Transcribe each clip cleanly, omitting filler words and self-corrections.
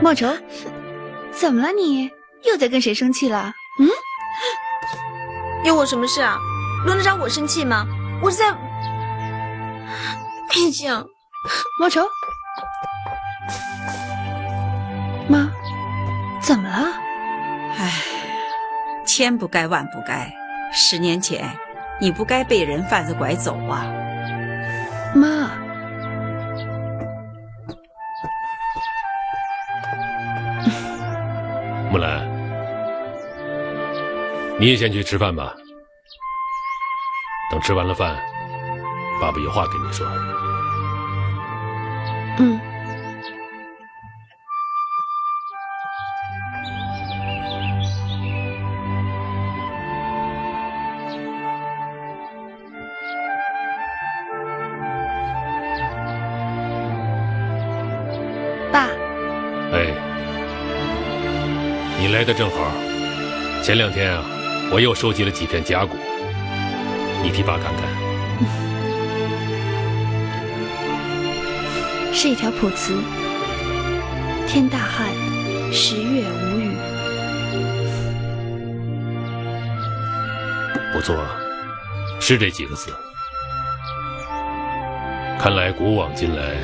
莫愁，怎么了你？又在跟谁生气了？有我什么事啊？轮得着我生气吗？我是在……毕竟，莫愁，妈，怎么了？唉，千不该万不该，10年前你不该被人贩子拐走啊！妈，木兰，你也先去吃饭吧。等吃完了饭，爸爸有话跟你说。爸。哎，你来的正好。前2天啊，我又收集了几片甲骨，你替爸看看。是一条卜辞：天大旱，10月无雨。不错，是这几个字。看来古往今来，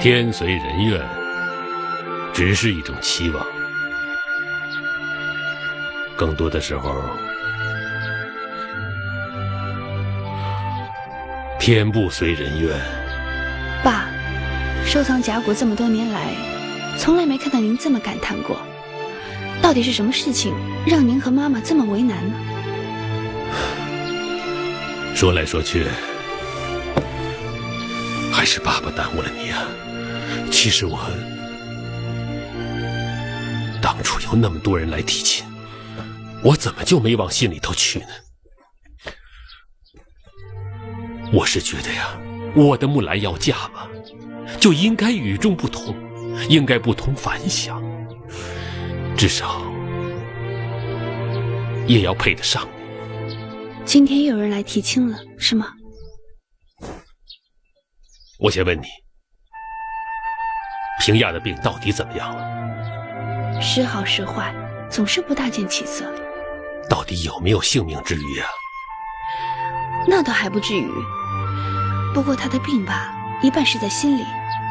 天随人愿只是一种希望，更多的时候，天不随人愿。爸，收藏甲骨这么多年来，从来没看到您这么感叹过。到底是什么事情让您和妈妈这么为难呢？说来说去，还是爸爸耽误了你啊。其实我当初有那么多人来提亲，我怎么就没往心里头去呢？我是觉得呀，我的木兰要嫁嘛，就应该与众不同，应该不同凡响，至少也要配得上你。今天又有人来提亲了，是吗？我先问你，平亚的病到底怎么样了？时好时坏，总是不大见起色。到底有没有性命之虞啊？那倒还不至于，不过他的病吧，一半是在心里。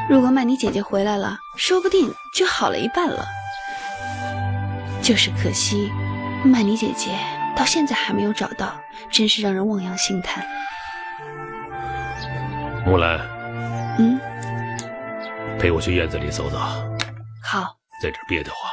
如果曼妮姐姐回来了，说不定就好了一半了。就是可惜，曼妮姐姐到现在还没有找到，真是让人望洋兴叹。木兰，陪我去院子里走走。好，在这儿憋得慌。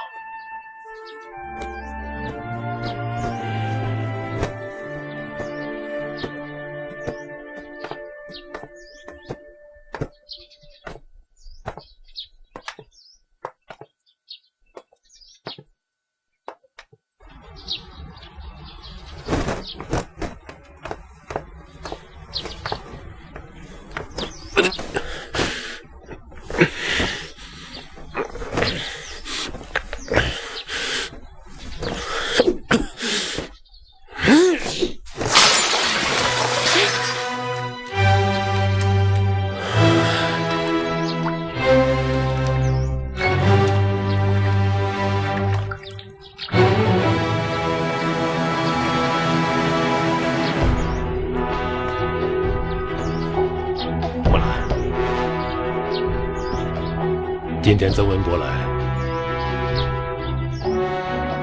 今天曾文博来，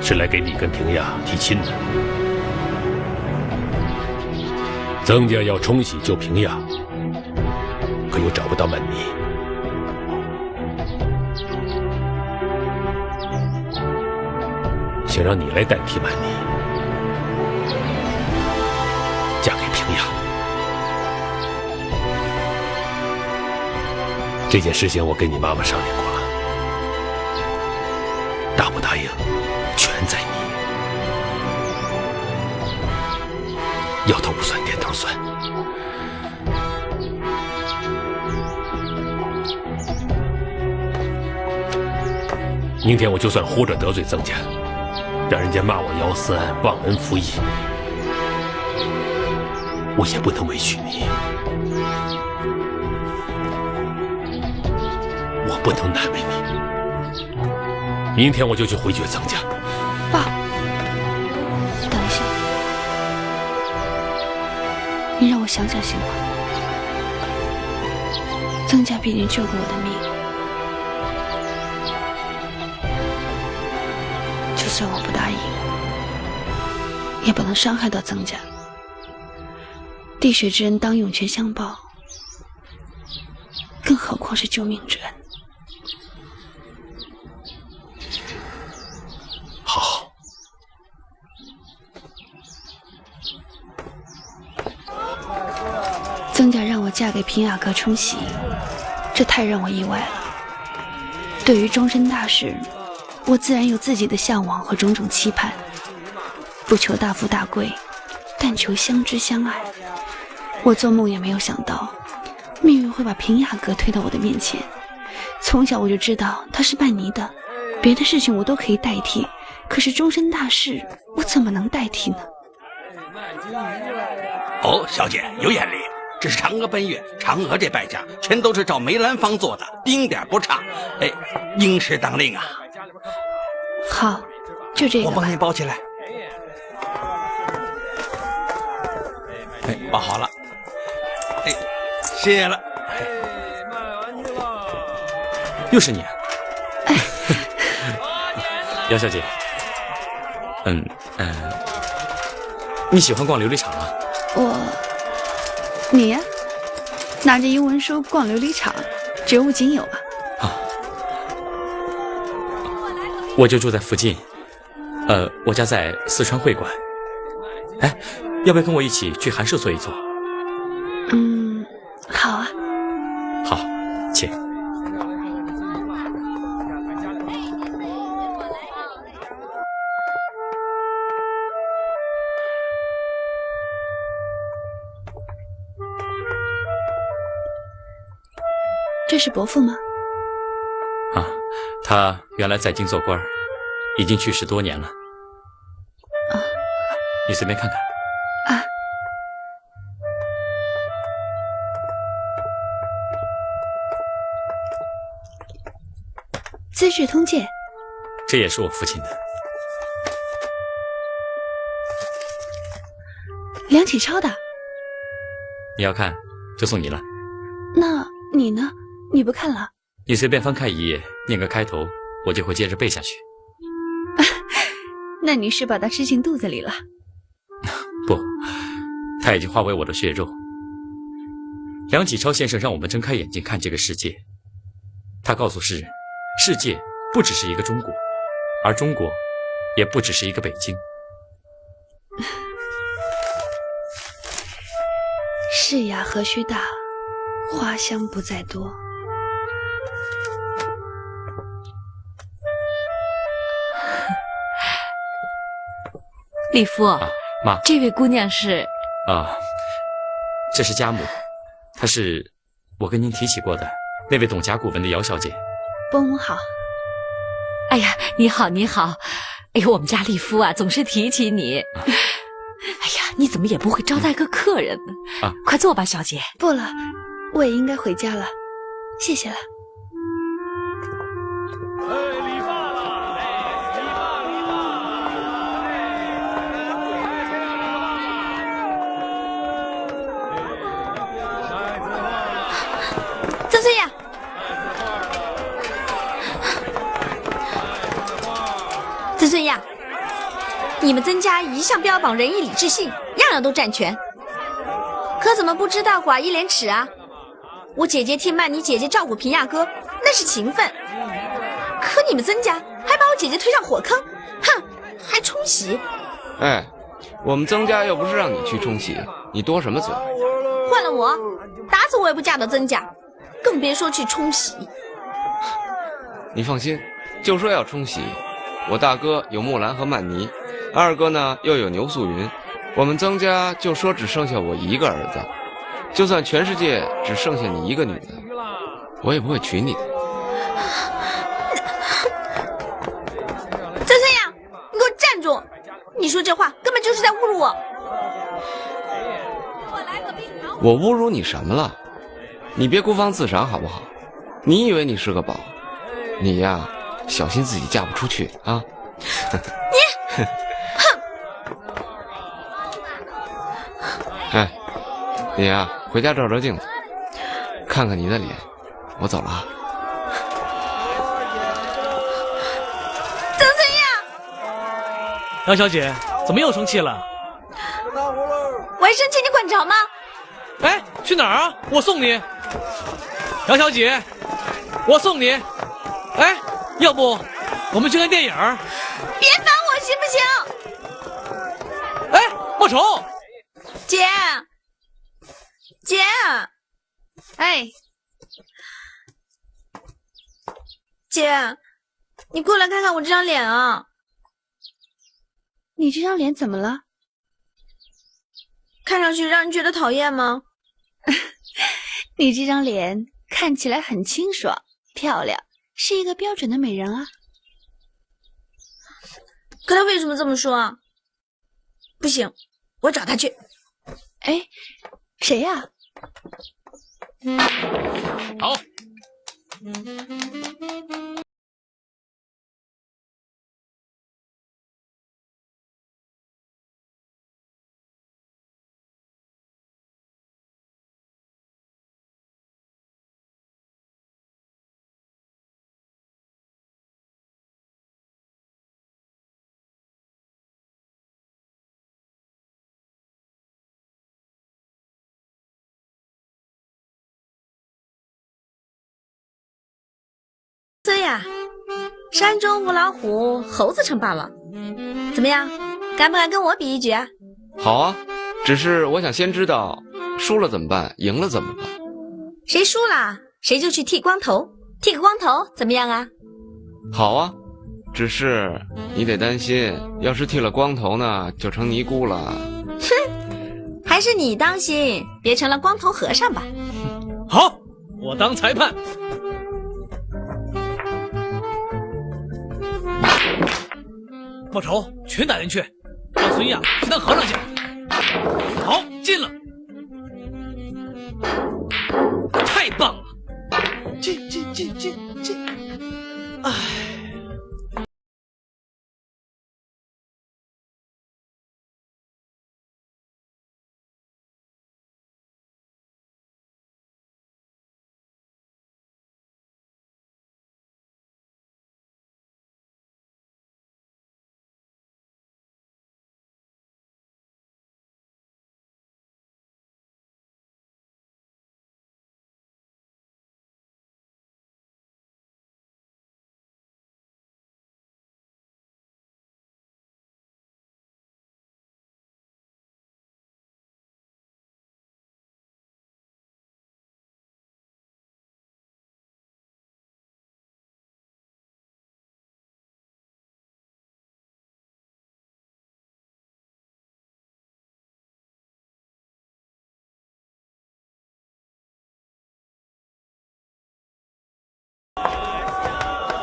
是来给你跟平亚提亲的。曾家要冲喜救平亚，可又找不到曼妮。想让你来代替曼妮，嫁给平亚。这件事情我跟你妈妈商量过了，答不答应全在你。摇头不算，点头算。明天我就算活着得罪曾家，让人家骂我姚思安忘恩负义，我也不能委屈你。我不能难为你。明天我就去回绝曾家。爸，等一下，你让我想想行吗？曾家毕竟救过我的命，就算我不答应，也不能伤害到曾家。滴血之恩当涌泉相报，更何况是救命之恩。好。曾家让我嫁给平雅阁冲喜，这太让我意外了。对于终身大事，我自然有自己的向往和种种期盼，不求大富大贵，但求相知相爱。我做梦也没有想到，命运会把平雅阁推到我的面前。从小我就知道他是曼妮的，别的事情我都可以代替，可是终身大事我怎么能代替呢？哦，小姐有眼力，这是嫦娥奔月，嫦娥这败家全都是照梅兰芳做的，丁点不差。哎，应时当令啊！好，就这个吧。我帮你包起来。哎，包好了。哎，谢了。又是你。姚小姐。你喜欢逛琉璃厂吗？你呀，拿着英文书逛琉璃厂，绝无仅有啊！啊，我就住在附近，我家在四川会馆。哎，要不要跟我一起去寒舍坐一坐？好啊。好，请。这是伯父吗？啊，他原来在京做官，已经去世多年了。啊，你随便看看。啊，《资治通鉴》，这也是我父亲的。梁启超的。你要看，就送你了。那你呢？你不看了？你随便翻开一页，念个开头，我就会接着背下去。那你是把它吃进肚子里了？不，它已经化为我的血肉。梁启超先生让我们睁开眼睛看这个世界，他告诉世人，世界不只是一个中国，而中国也不只是一个北京。世雅何须大，花香不在多。李夫，妈，这位姑娘是？这是家母，她是我跟您提起过的那位懂甲骨文的姚小姐。伯母好。哎呀，你好，你好。哎呦，我们家丽夫啊，总是提起你。哎呀，你怎么也不会招待个客人呢？快坐吧，小姐。不了，我也应该回家了，谢谢了。曾孙雅，曾孙雅，你们曾家一向标榜仁义礼智信，样样都占全，可怎么不知道寡义廉耻啊？我姐姐替曼妮姐姐照顾平亚哥，那是情分，可你们曾家还把我姐姐推上火坑，哼，还冲喜。哎，我们曾家又不是让你去冲喜，你多什么嘴？换了我，打死我也不嫁到曾家，更别说去冲喜。你放心，就说要冲喜，我大哥有木兰和曼妮，二哥呢又有牛素云，我们曾家就说只剩下我一个儿子，就算全世界只剩下你一个女的，我也不会娶你的。曾孙雅，你给我站住！你说这话根本就是在侮辱我。我侮辱你什么了？你别孤芳自赏好不好？你以为你是个宝？你呀，小心自己嫁不出去啊！你，哼！哎，你呀，回家照照镜子，看看你的脸。我走了啊。曾孙亚，杨小姐，怎么又生气了？我还生气，你管着吗？哎，去哪儿啊？我送你。杨小姐，我送你。哎，要不我们去看电影？别烦我行不行？哎，莫愁，姐，哎，姐，你过来看看我这张脸啊！你这张脸怎么了？看上去让人觉得讨厌吗？你这张脸看起来很清爽漂亮，是一个标准的美人啊。可他为什么这么说啊？不行，我找他去。哎，谁呀？好。孙呀，山中无老虎，猴子称霸王。怎么样，敢不敢跟我比一局啊？好啊，只是我想先知道，输了怎么办，赢了怎么办？谁输了，谁就去剃光头，剃个光头怎么样啊？好啊，只是你得担心，要是剃了光头呢，就成尼姑了。哼，还是你当心，别成了光头和尚吧。好，我当裁判。莫愁，全打进去，让孙亚去当和尚去。好，进了，太棒了！进！哎。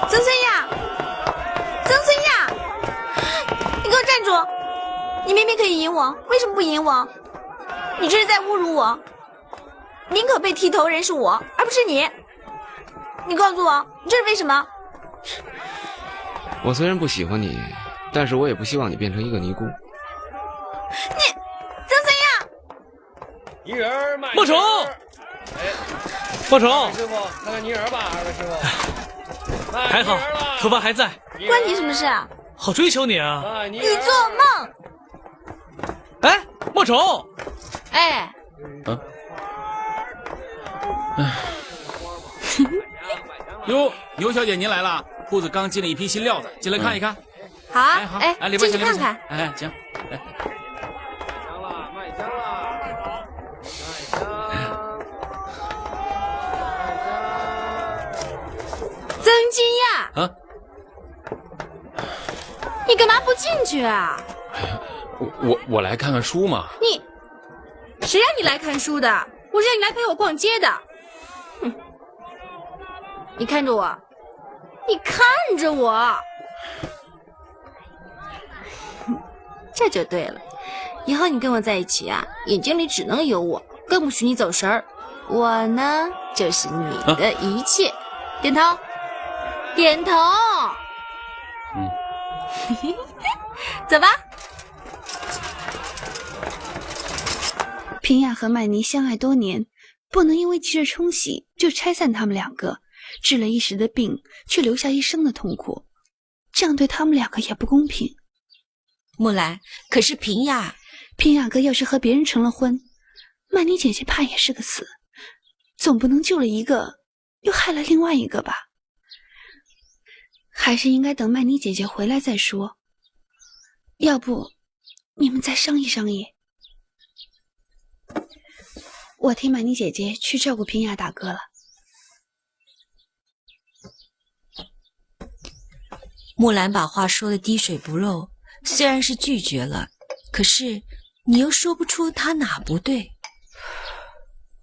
曾孙亚，你给我站住！你明明可以赢我，为什么不赢我？你这是在侮辱我！宁可被剃头人是我，而不是你。你告诉我，你这是为什么？我虽然不喜欢你，但是我也不希望你变成一个尼姑。你，曾孙亚，泥人卖莫愁，莫愁，师傅，看看泥人吧，二位师傅。还好，头发还在。关你什么事啊？好追求你啊！你做梦！哎，莫愁，哎，哟，牛小姐您来了，铺子刚进了一批新料子，进来看一看。好啊，好，哎，里边进去看看。哎，行，来。卖香了，曾金亚，啊，你干嘛不进去啊？我来看看书嘛。你，谁让你来看书的？我是让你来陪我逛街的。哼，你看着我，你看着我，这就对了。以后你跟我在一起啊，眼睛里只能有我，更不许你走神儿。我呢，就是你的一切。点头，点头。走吧。平雅和曼妮相爱多年，不能因为急着冲喜就拆散他们两个，治了一时的病，却留下一生的痛苦，这样对他们两个也不公平。木兰，可是平雅哥要是和别人成了婚，曼妮姐姐怕也是个死，总不能救了一个又害了另外一个吧？还是应该等曼妮姐姐回来再说。要不你们再商议商议。我替曼妮姐姐去照顾平雅大哥了。木兰把话说得滴水不漏，虽然是拒绝了，可是你又说不出他哪不对。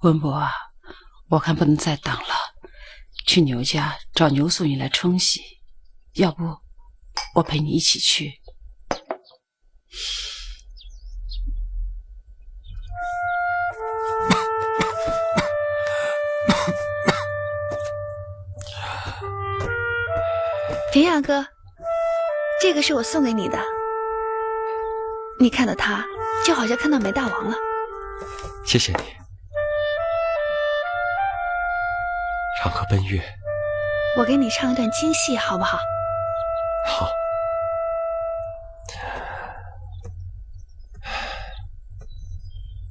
文博啊，我看不能再等了，去牛家找牛素云来冲喜，要不我陪你一起去。平雅哥，这个是我送给你的，你看到它就好像看到梅大王了。谢谢你。长河奔月，我给你唱一段京戏好不好？好。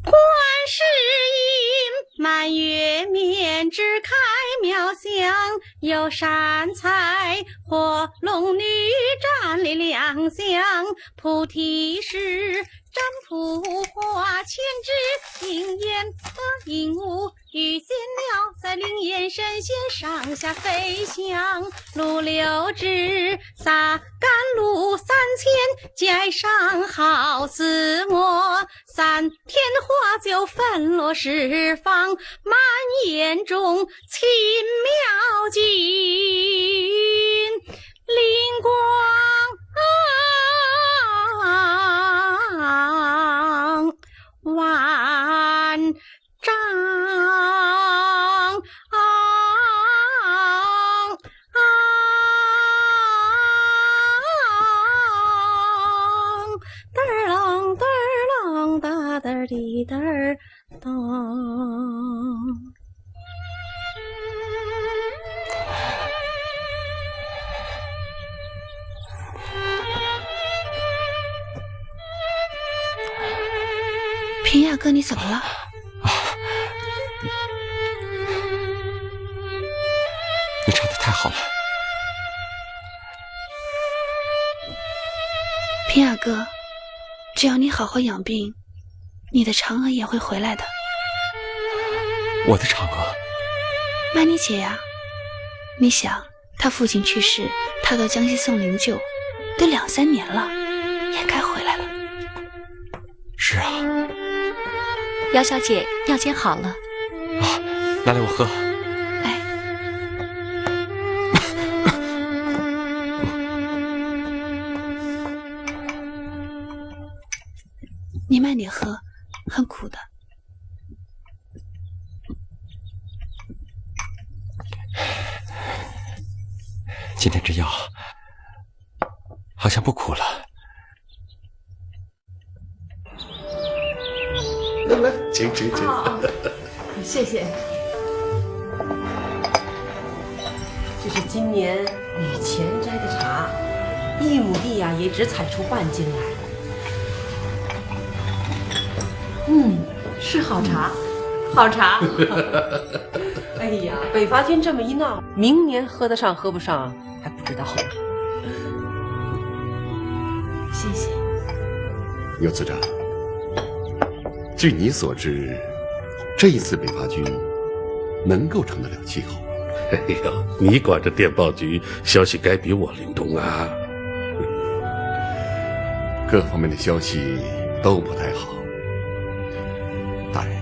观世音，满月面，枝开妙香，有善财火龙女站立两相，菩提是占卜花，千只灵眼和鹦鹉，遇见鸟在灵眼神仙上下飞翔，路六枝撒甘露3000，街上好似墨，3天花就分落十方，满眼中奇妙景，灵光万丈。滴答儿当，平雅哥，你怎么了？你唱得太好了。平雅哥，只要你好好养病，你的嫦娥也会回来的。我的嫦娥？曼妮姐呀，你想，她父亲去世，她到江西送灵柩，都2、3年了，也该回来了。是啊。姚小姐，药煎好了。啊，拿来我喝。哎。你慢点喝，很苦的。今天这药好像不苦了。来，请。谢谢。这是今年雨前摘的茶，1亩地呀，也只采出半斤来。是好茶，好茶。哎呀，北伐军这么一闹，明年喝得上喝不上还不知道。谢谢。牛次长，据你所知，这一次北伐军能够成得了气候？哎呦，你管着电报局，消息该比我灵通啊。各方面的消息都不太好。大人，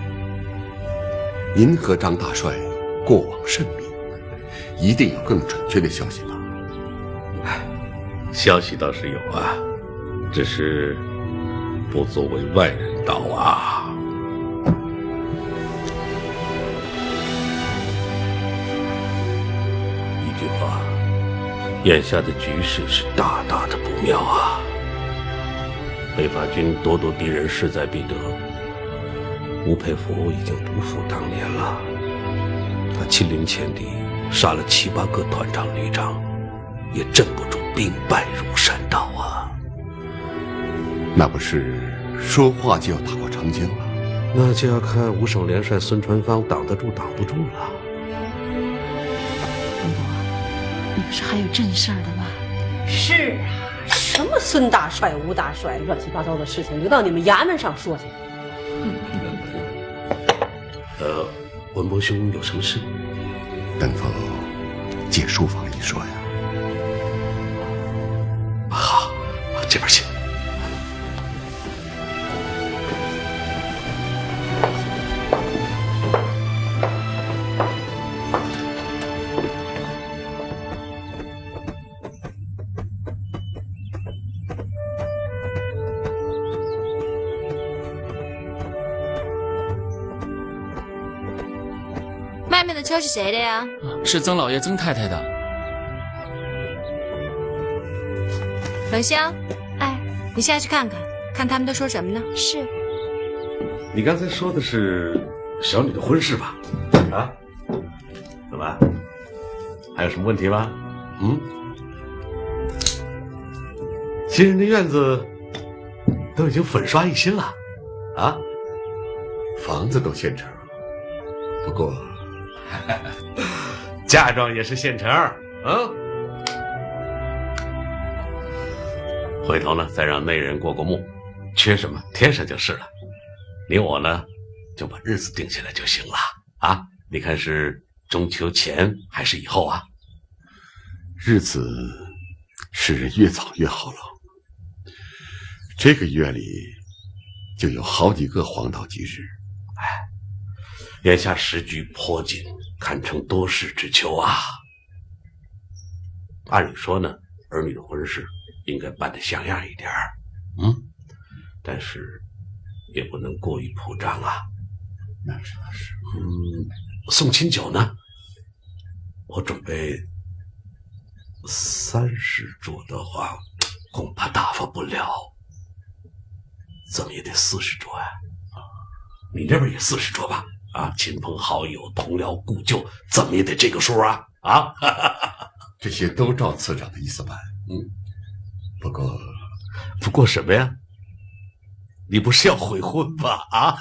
您和张大帅过往甚密，一定有更准确的消息吧？消息倒是有啊，只是不作为外人道啊。眼下的局势是大大的不妙啊！北伐军咄咄逼人，势在必得。吴佩孚已经不复当年了，他亲临前敌，杀了7、8个团长、旅长，也镇不住兵败如山倒啊！那不是说话就要打过长江了？那就要看五省联帅孙传芳挡得住挡不住了。文博，你不是还有正事儿的吗？是啊，什么孙大帅、吴大帅，乱七八糟的事情留到你们衙门上说去。文博兄有什么事？能否借书房一说呀？好，这边请。外面的车是谁的呀？是曾老爷、曾太太的。冷香，哎，你下去看看，看他们都说什么呢？是。你刚才说的是小女的婚事吧？啊？怎么？还有什么问题吗？新人的院子都已经粉刷一新了，啊？房子都现成，不过嫁妆也是现成，回头呢，再让内人过过目，缺什么添上就是了。你我呢，就把日子定下来就行了啊！你看是中秋前还是以后啊？日子是越早越好了。这个月里就有好几个黄道吉日。眼下时局颇紧，堪称多事之秋啊。按理说呢，儿女的婚事应该办得像样一点但是也不能过于铺张啊。那是。送亲酒呢？我准备30桌的话，恐怕打发不了，怎么也得40桌呀。你这边也40桌吧？啊，亲朋好友、同僚故旧，怎么也得这个数啊！啊，这些都照次长的意思办。不过什么呀？你不是要悔婚吧？啊，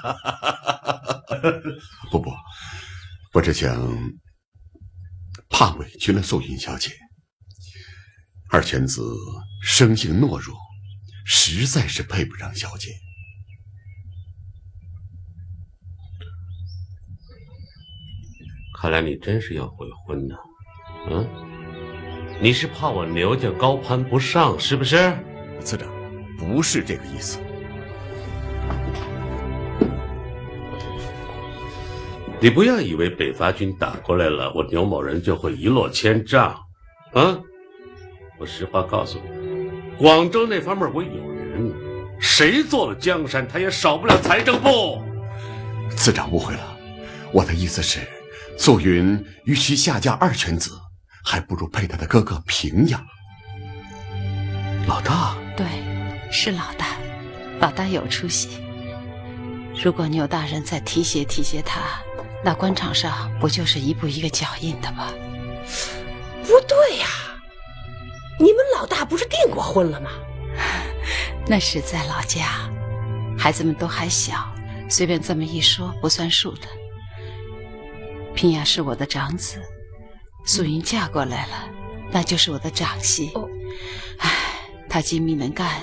不，我只想怕委屈了素云小姐。二犬子生性懦弱，实在是配不上小姐。看来你真是要悔婚呢。你是怕我牛家高攀不上，是不是？次长，不是这个意思。你不要以为北伐军打过来了，我牛某人就会一落千丈。我实话告诉你，广州那方面我有人，谁做了江山，他也少不了财政部。次长误会了，我的意思是，素云与其下嫁二犬子，还不如配他的哥哥平阳。老大，对，是老大，老大有出息。如果牛大人再提携他，那官场上不就是一步一个脚印的吗？不对呀，你们老大不是订过婚了吗？那是在老家，孩子们都还小，随便这么一说不算数的。平阳是我的长子，素云嫁过来了，那就是我的长媳。她精明能干，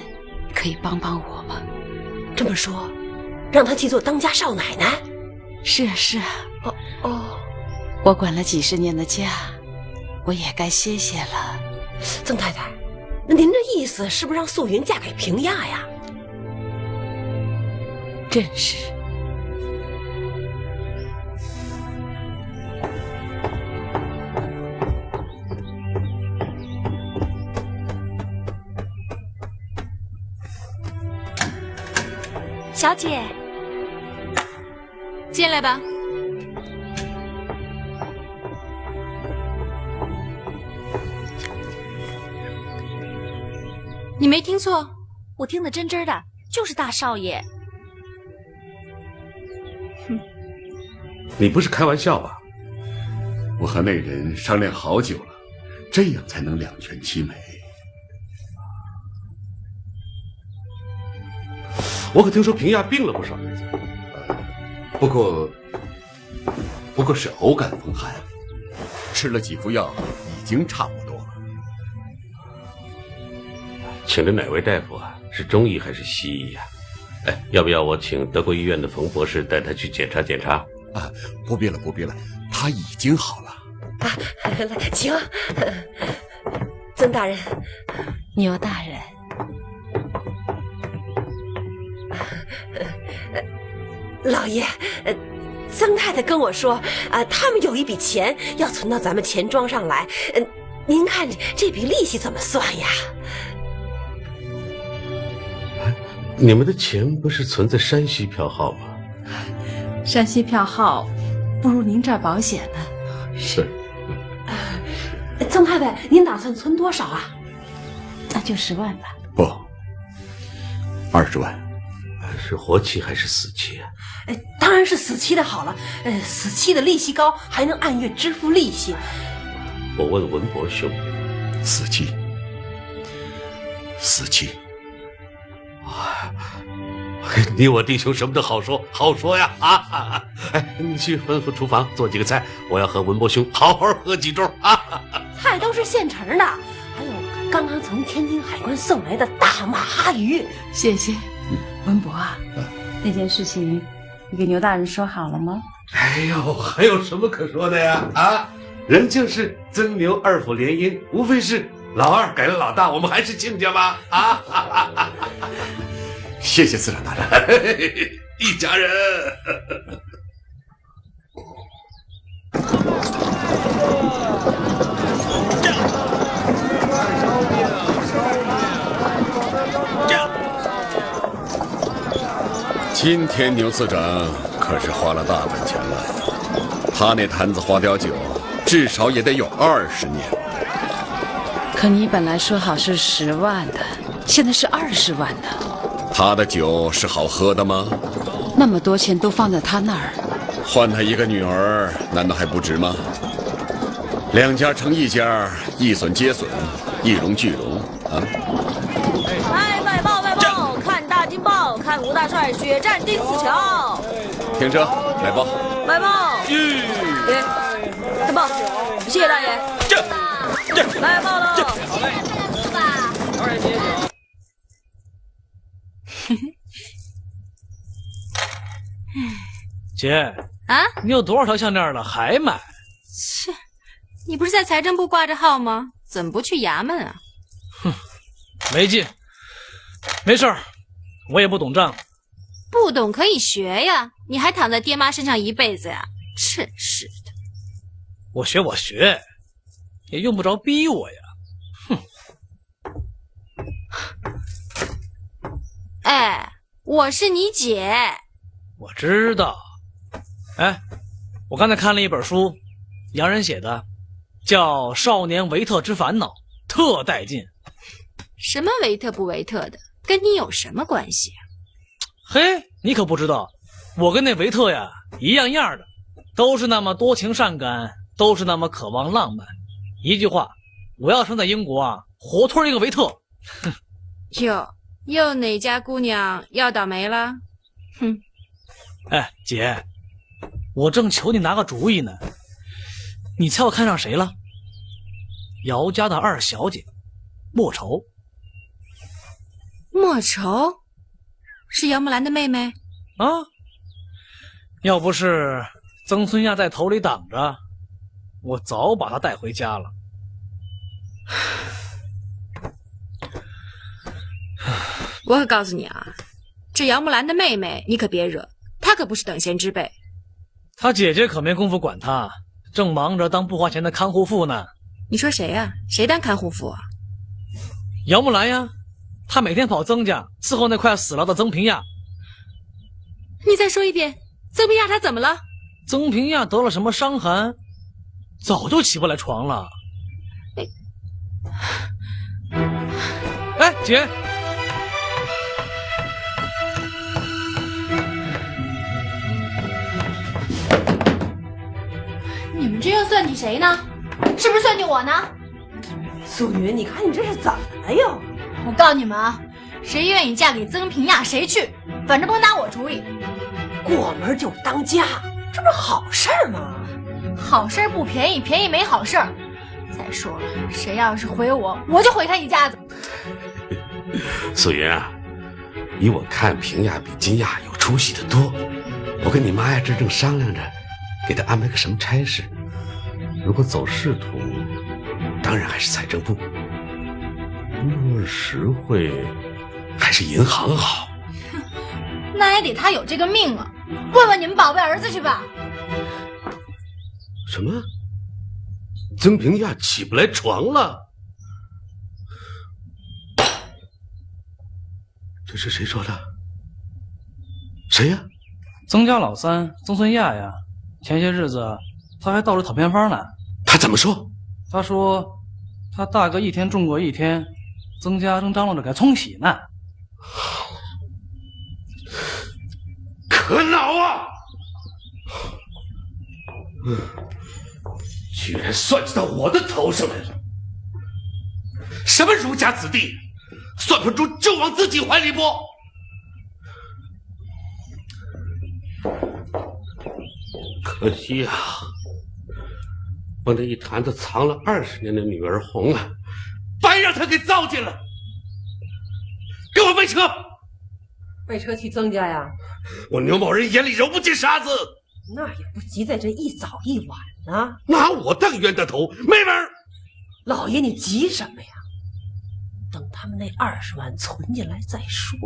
可以帮帮我吗？这么说，让她去做当家少奶奶？是啊。我管了几十年的家，我也该歇歇了。曾太太，那您这意思是不是让素云嫁给平亚呀？正是。小姐，进来吧。你没听错，我听得真真的，就是大少爷。你不是开玩笑吧？我和那人商量好久了，这样才能两全其美。我可听说平亚病了不少日子，不过是偶感风寒，吃了几副药，已经差不多了。请的哪位大夫啊？是中医还是西医呀？哎，要不要我请德国医院的冯博士带他去检查检查？啊，不必了，他已经好了。啊，来，请曾大人，牛大人。老爷，曾太太跟我说，他们有一笔钱要存到咱们钱庄上来，您看这笔利息怎么算呀？你们的钱不是存在山西票号吗？山西票号不如您这儿保险呢。是。曾太太，您打算存多少啊？那就10万吧。不，20万。是活期还是死期啊？当然是死期的好了。死期的利息高，还能按月支付利息。我问文伯兄，死期。你我弟兄什么都好说呀啊！哎，你去吩咐厨房做几个菜，我要和文伯兄好好喝几盅啊！菜都是现成的，还有刚刚从天津海关送来的大马哈鱼。谢谢。文伯啊，那件事情你给牛大人说好了吗？哎呦，还有什么可说的呀？啊，人就是曾牛2府联姻，无非是老二改了老大，我们还是亲家吗？啊！谢谢司长大人，一家人。今天牛司长可是花了大本钱了，他那坛子花雕酒至少也得有20年。可你本来说好是10万的，现在是20万的。他的酒是好喝的吗？那么多钱都放在他那儿，换他一个女儿，难道还不值吗？两家成一家，一损皆损，一荣俱荣啊！外报，看大金豹，看吴大帅血战丁字桥。停车，来报。外报。来报，谢谢大爷。来报喽。好嘞。2人接酒。姐啊，你有多少条项链了还买？切，你不是在财政部挂着号吗？怎么不去衙门啊？哼，没劲。没事儿，我也不懂账。不懂可以学呀，你还躺在爹妈身上一辈子呀？真是的。我学，也用不着逼我呀。哼。哎，我是你姐。我知道。哎，我刚才看了一本书，洋人写的，叫《少年维特之烦恼》，特带劲。什么维特不维特的，跟你有什么关系啊？嘿，你可不知道，我跟那维特呀一样样的，都是那么多情善感，都是那么渴望浪漫。一句话，我要生在英国啊，活脱一个维特。哼。又哪家姑娘要倒霉了？哼。哎，姐，我正求你拿个主意呢。你猜我看上谁了？姚家的2小姐，莫愁。莫愁是姚木兰的妹妹啊？要不是曾孙亚在头里挡着，我早把她带回家了。我可告诉你啊，这姚木兰的妹妹你可别惹，她可不是等闲之辈。她姐姐可没工夫管她，正忙着当不花钱的看护妇呢。你说谁呀？谁当看护妇啊？姚木兰呀，她每天跑曾家伺候那快死了的曾平亚。你再说一遍，曾平亚她怎么了？曾平亚得了什么伤寒，早就起不来床了。哎，接。你们这又算计谁呢？是不是算计我呢？素云，你看你这是怎么了哟？我告诉你们啊，谁愿意嫁给曾平亚谁去，反正甭打我主意。过门就当家，这不是好事吗？好事不便宜，便宜没好事儿。再说了，谁要是毁我，我就毁他一家子。素云啊，依我看，平亚比金亚有出息的多。我跟你妈呀，这正商量着，给她安排个什么差事。如果走仕途，当然还是财政部；若实惠，还是银行好。那也得他有这个命啊！问问你们宝贝儿子去吧。什么？曾平亚起不来床了？这是谁说的？谁呀？曾家老三曾孙亚呀。前些日子他还到处讨偏方呢。他怎么说？他说他大哥一天重过一天，曾家正张罗着给冲喜呢。可恼啊！居然算计到我的头上来了！什么儒家子弟，算盘珠就往自己怀里拨。可惜啊，我那一坛子藏了20年的女儿红啊，白让他给糟践了。给我备车！备车去曾家呀？我牛某人眼里揉不进沙子。那也不急在这一早一晚呢。拿我当冤大头，没门儿！老爷，你急什么呀？等他们那20万存进来再说。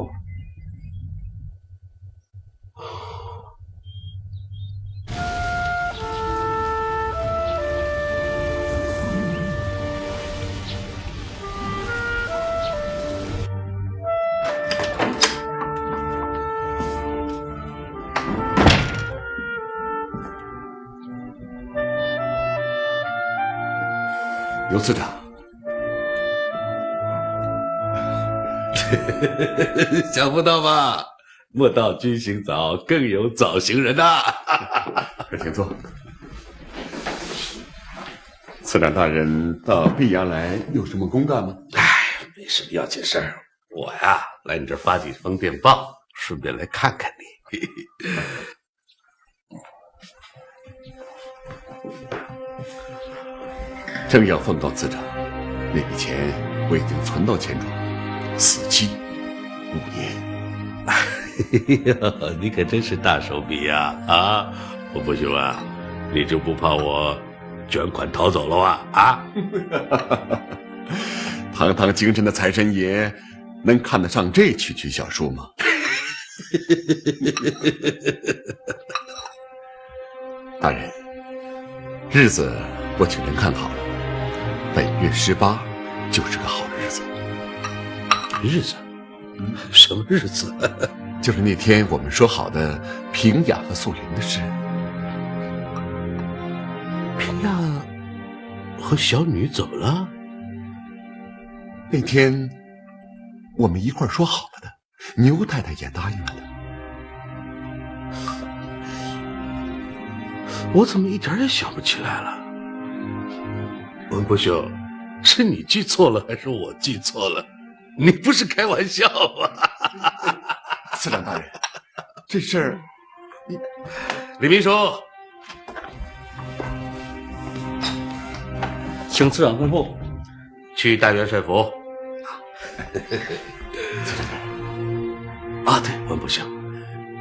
刘次长，想不到吧？莫道君行早，更有早行人呐！请坐。次长大人到碧阳来有什么公干吗？哎，没什么要紧事儿。我呀，来你这儿发几封电报，顺便来看看你。正要奉告次长，那笔钱我已经存到钱庄，死期5年。你可真是大手笔呀！啊，我不行啊，你就不怕我卷款逃走了啊？啊！堂堂京城的财神爷，能看得上这区区小数吗？大人，日子我请人看好了。本月18就是个好日子。日子？什么日子？就是那天我们说好的平雅和素云的事。平雅和小女怎么了？那天我们一块说好了的，牛太太也答应了的。我怎么一点也想不起来了？文不兄，是你记错了还是我记错了？你不是开玩笑吧？次长大人，这事儿，李秘书，请次长吩咐。去大元帅府。啊，对，文不兄，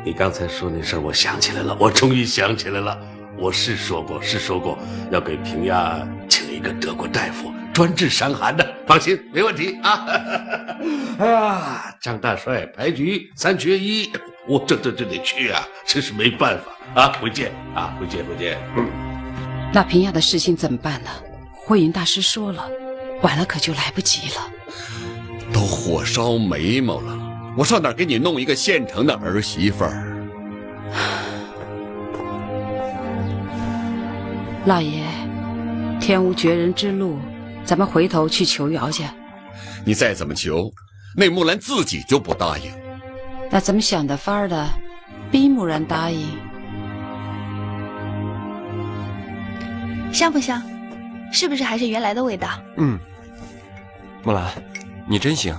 你刚才说那事儿，我想起来了，我终于想起来了。我是说过，要给平亚请一个德国大夫，专治伤寒的。放心，没问题啊！哎呀，张大帅牌局3缺1，我这得去啊，真是没办法啊！回见啊，回见。那平亚的事情怎么办呢？慧云大师说了，晚了可就来不及了。都火烧眉毛了，我上哪儿给你弄一个现成的儿媳妇儿？老爷，天无绝人之路，咱们回头去求姚家。你再怎么求，那木兰自己就不答应。那怎么想的法儿的，逼木兰答应？香不香？是不是还是原来的味道？木兰，你真行，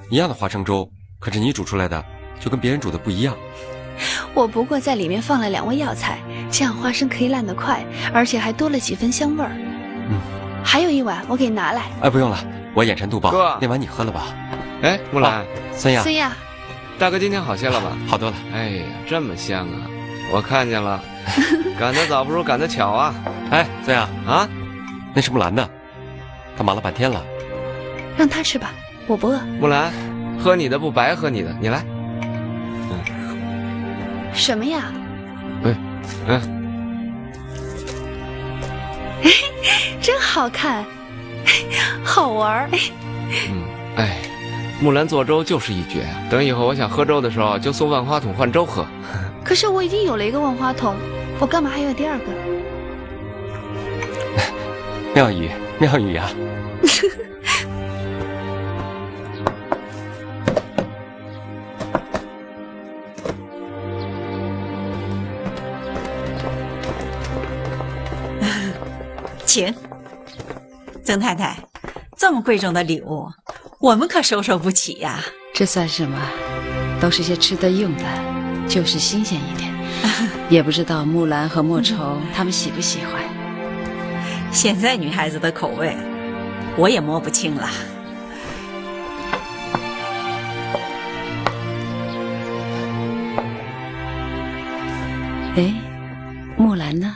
一样的花生粥，可是你煮出来的就跟别人煮的不一样。我不过在里面放了2味药材，这样花生可以烂得快，而且还多了几分香味儿。还有1碗，我给拿来。哎，不用了，我眼馋肚饱。哥，那碗你喝了吧。哎，木兰，孙亚，孙亚，大哥今天好些了吧？好多了。哎呀，这么香啊！我看见了，赶得早不如赶得巧啊！哎，孙亚啊，那是木兰呢，她忙了半天了。让她吃吧，我不饿。木兰，喝你的不白喝你的，你来。什么呀？真好看，好玩。哎，木兰做粥就是一绝啊！等以后我想喝粥的时候，就送万花筒换粥喝。可是我已经有了1个万花筒，我干嘛还要第2个？妙语，妙语呀！请，曾太太，这么贵重的礼物，我们可收受不起呀。这算什么？都是些吃的用的，就是新鲜一点。也不知道木兰和莫愁他们喜不喜欢。现在女孩子的口味，我也摸不清了。哎，木兰呢？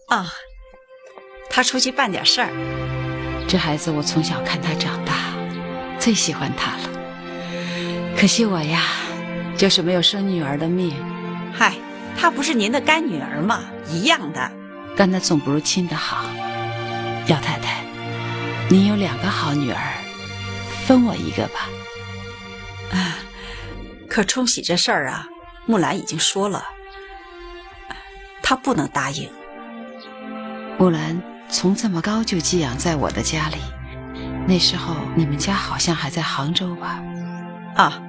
啊，她出去办点事儿。这孩子我从小看他长大，最喜欢他了。可惜我呀，就是没有生女儿的命。嗨，她不是您的干女儿吗？一样的。但那总不如亲的好。姚太太，你有2个好女儿，分我1个吧。可冲喜这事儿啊，木兰已经说了，她不能答应。木兰从这么高就寄养在我的家里，那时候你们家好像还在杭州吧？啊，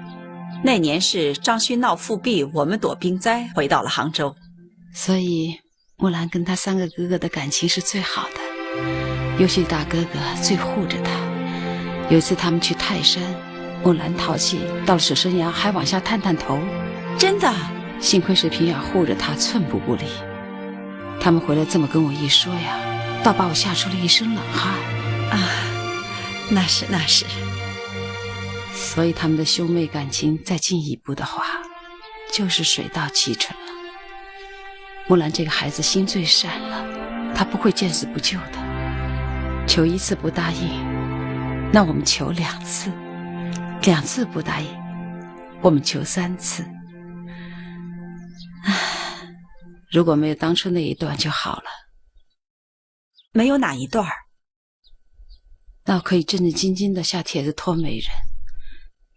那年是张勋闹复辟，我们躲兵灾回到了杭州，所以木兰跟他3个哥哥的感情是最好的，尤其大哥哥最护着他。有一次他们去泰山，木兰淘气到了水生崖还往下探探头。真的？幸亏是平雅护着他，寸步不离。他们回来这么跟我一说呀，倒把我吓出了一身冷汗。啊，那是。所以他们的兄妹感情再进一步的话，就是水到渠成了。木兰这个孩子心最善了，她不会见死不救的。求1次不答应，那我们求2次；2次不答应，我们求3次。如果没有当初那一段就好了。没有哪一段？那我可以正正经经的下帖子托媒人，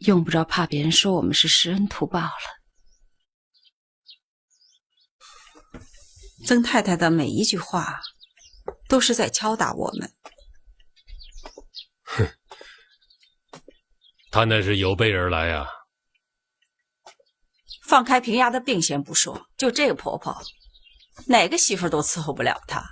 用不着怕别人说我们是施恩图报了。曾太太的每一句话都是在敲打我们。哼，他那是有备而来啊。放开平丫的病先不说，就这个婆婆，哪个媳妇都伺候不了她。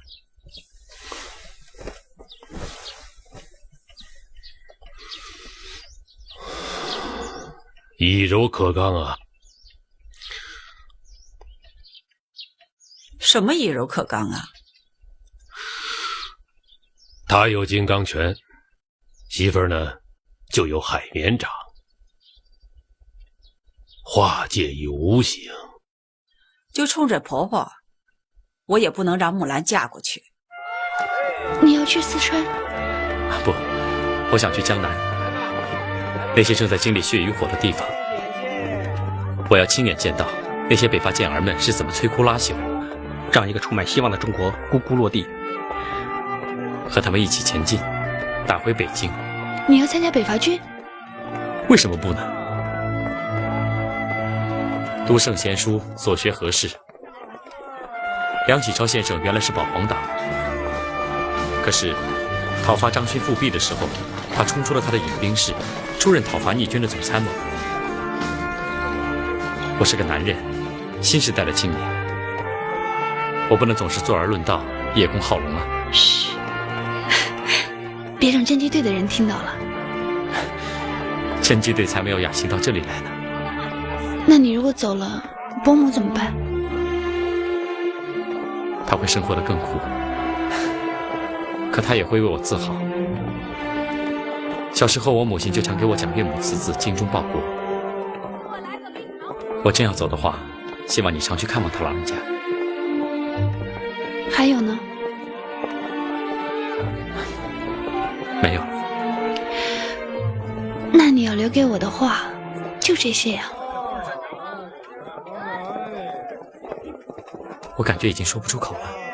以柔克刚啊！什么以柔克刚啊？他有金刚拳，媳妇儿呢就有海绵掌，化界于无形。就冲着婆婆，我也不能让木兰嫁过去。你要去四川？不，我想去江南，那些正在经历血与火的地方。我要亲眼见到那些北伐健儿们是怎么摧枯拉朽，让一个充满希望的中国咕咕落地。和他们一起前进，打回北京。你要参加北伐军？为什么不呢？读圣贤书，所学何事？梁启超先生原来是保皇党，可是讨伐张勋复辟的时候，他冲出了他的隐兵室，出任讨伐逆军的总参谋。我是个男人，新时代的青年，我不能总是坐而论道，叶公好龙啊！嘘，别让侦缉队的人听到了。侦缉队才没有雅兴到这里来呢。那你如果走了，伯母怎么办？他会生活得更苦，可他也会为我自豪。小时候，我母亲就常给我讲岳母慈子，精忠报国。我真要走的话，希望你常去看望他老人家。还有呢？没有。那你要留给我的话，就这些呀。我感觉已经说不出口了。